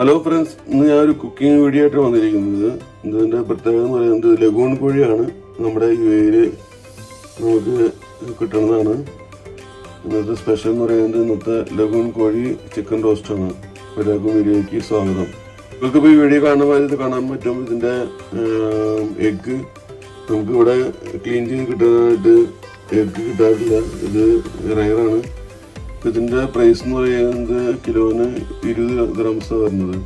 Hello friends, ഇന്ന് ഞാനൊരു cooking video ആയിട്ട് വന്നിരിക്കുന്നത്. ഇതിൻ്റെ പ്രത്യേകത എന്ന് പറയുന്നത് ലഗൂൺ കോഴിയാണ്. നമ്മുടെ UAE നമുക്ക് കിട്ടുന്നതാണ്. ഇന്നത്തെ സ്പെഷ്യൽ എന്ന് പറയുന്നത് ഇന്നത്തെ ലഗൂൺ കോഴി ചിക്കൻ റോസ്റ്റാണ്. എല്ലാവർക്കും വീഡിയോയ്ക്ക് സ്വാഗതം. നിങ്ങൾക്കിപ്പോൾ ഈ വീഡിയോ കാണാൻ പറ്റും. ഇതിൻ്റെ എഗ്ഗ് നമുക്കിവിടെ ക്ലീൻ ചെയ്ത് കിട്ടാനായിട്ട് എഗ്ഗ് കിട്ടാറില്ല. ഇത് റയറാണ്. ഇതിൻ്റെ പ്രൈസ് എന്ന് പറയുന്നത് കിലോന് 20 ഗ്രാംസ് വരുന്നത്.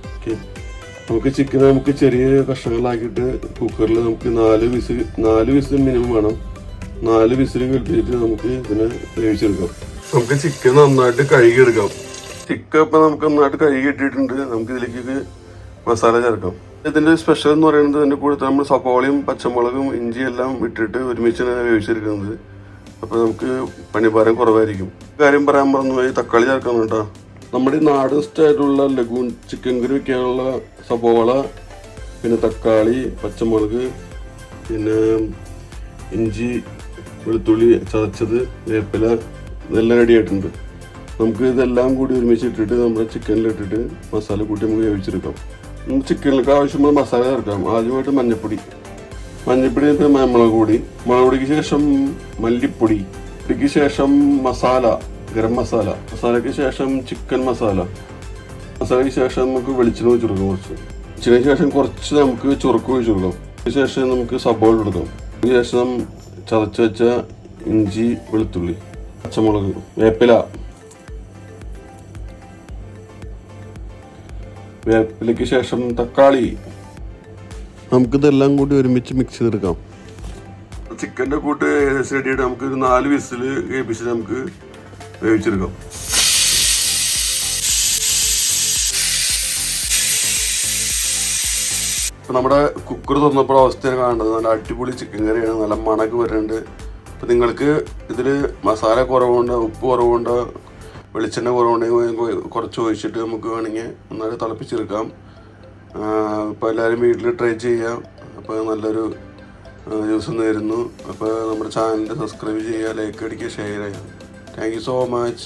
ഓക്കെ, നമുക്ക് ചിക്കൻ ചെറിയ കഷ്ണങ്ങളാക്കിയിട്ട് കുക്കറിൽ നമുക്ക് 4 വിസിൽ മിനിമം വേണം. 4 വിസിൽ കിട്ടിയിട്ട് നമുക്ക് ഇതിനെ വേവിച്ചെടുക്കാം. നമുക്ക് ചിക്കൻ നന്നായിട്ട് കഴുകിയെടുക്കാം. ചിക്കൻ ഇപ്പം നമുക്ക് നന്നായിട്ട് കഴുകി ഇട്ടിട്ടുണ്ട്. നമുക്ക് ഇതിലേക്ക് മസാല ചേർക്കാം. ഇതിൻ്റെ സ്പെഷ്യൽ എന്ന് പറയുന്നത് ഇതിൻ്റെ കൂടെ നമ്മൾ സവാളയും പച്ചമുളകും ഇഞ്ചി എല്ലാം ഇട്ടിട്ട് ഒരുമിച്ചാണ് വേവിച്ചെടുക്കുന്നത്. അപ്പോൾ നമുക്ക് പണിഭാരം കുറവായിരിക്കും. കാര്യം പറയാൻ മറന്നുപോയി, തക്കാളി ചേർക്കണം കേട്ടോ. നമ്മുടെ ഈ നാടൻ സ്റ്റൈലുള്ള ലഗൂൺ ചിക്കൻ കറി വയ്ക്കാനുള്ള സവാള, പിന്നെ തക്കാളി, പച്ചമുളക്, പിന്നെ ഇഞ്ചി, വെളുത്തുള്ളി ചതച്ചത്, വേപ്പില, ഇതെല്ലാം റെഡി ആയിട്ടുണ്ട്. നമുക്ക് ഇതെല്ലാം കൂടി ഒരുമിച്ചിട്ടിട്ട് നമ്മുടെ ചിക്കനിലിട്ടിട്ട് മസാല കൂട്ടി നമുക്ക് വേവിച്ചെടുക്കാം. ചിക്കനിലേക്ക് ആവശ്യമുള്ള മസാല ചേർക്കാം. ആദ്യമായിട്ട് മഞ്ഞൾപ്പൊടി, മുളക് പൊടിക്ക് ശേഷം മല്ലിപ്പൊടി, പൊടിക്ക് ശേഷം മസാല, ഗരം മസാലയ്ക്ക് ശേഷം ചിക്കൻ മസാലയ്ക്ക് ശേഷം നമുക്ക് വെളിച്ചെണ്ണ ഒഴിച്ചു കൊടുക്കാം. വെളിച്ചെണ്ണയ്ക്ക് ശേഷം കുറച്ച് നമുക്ക് ചുറുക്ക് ഒഴിച്ചു കൊടുക്കാം. അതിന് ശേഷം നമുക്ക് സബോള കൊടുക്കാം. അതിന് ശേഷം ചതച്ച് വെച്ച ഇഞ്ചി, വെളുത്തുള്ളി, പച്ചമുളക്, വേപ്പിലയ്ക്ക് ശേഷം തക്കാളി. നമുക്കിതെല്ലാം കൂടി ഒരുമിച്ച് മിക്സ് ചെയ്തെടുക്കാം. ചിക്കൻ്റെ കൂട്ട് ഏകദേശം റെഡിയായിട്ട് നമുക്ക് 4 വിസിൽ കേൾപ്പിച്ചിട്ട് നമുക്ക് വേവിച്ചെടുക്കാം. ഇപ്പം നമ്മുടെ കുക്കർ തുറന്നപ്പോൾ അവസ്ഥയാണ് കാണുന്നത്. നല്ല അടിപൊളി ചിക്കൻ കറിയാണ്. നല്ല മണക്ക് വരുന്നുണ്ട്. അപ്പം നിങ്ങൾക്ക് ഇതിൽ മസാല കുറവുണ്ടോ, ഉപ്പ് കുറവുണ്ടോ, വെളിച്ചെണ്ണ കുറവുണ്ടെങ്കിൽ കുറച്ച് ഒഴിച്ചിട്ട് നമുക്ക് വേണമെങ്കിൽ നന്നായിട്ട് തിളപ്പിച്ചെടുക്കാം. അപ്പോൾ എല്ലാവരും വീട്ടിൽ ട്രൈ ചെയ്യാം. അപ്പോൾ നല്ലൊരു ദിവസം നേരുന്നു. അപ്പോൾ നമ്മുടെ ചാനൽ സബ്സ്ക്രൈബ് ചെയ്യുക, ലൈക്ക് അടിക്കുക, ഷെയർ ചെയ്യുക. Thank you so much.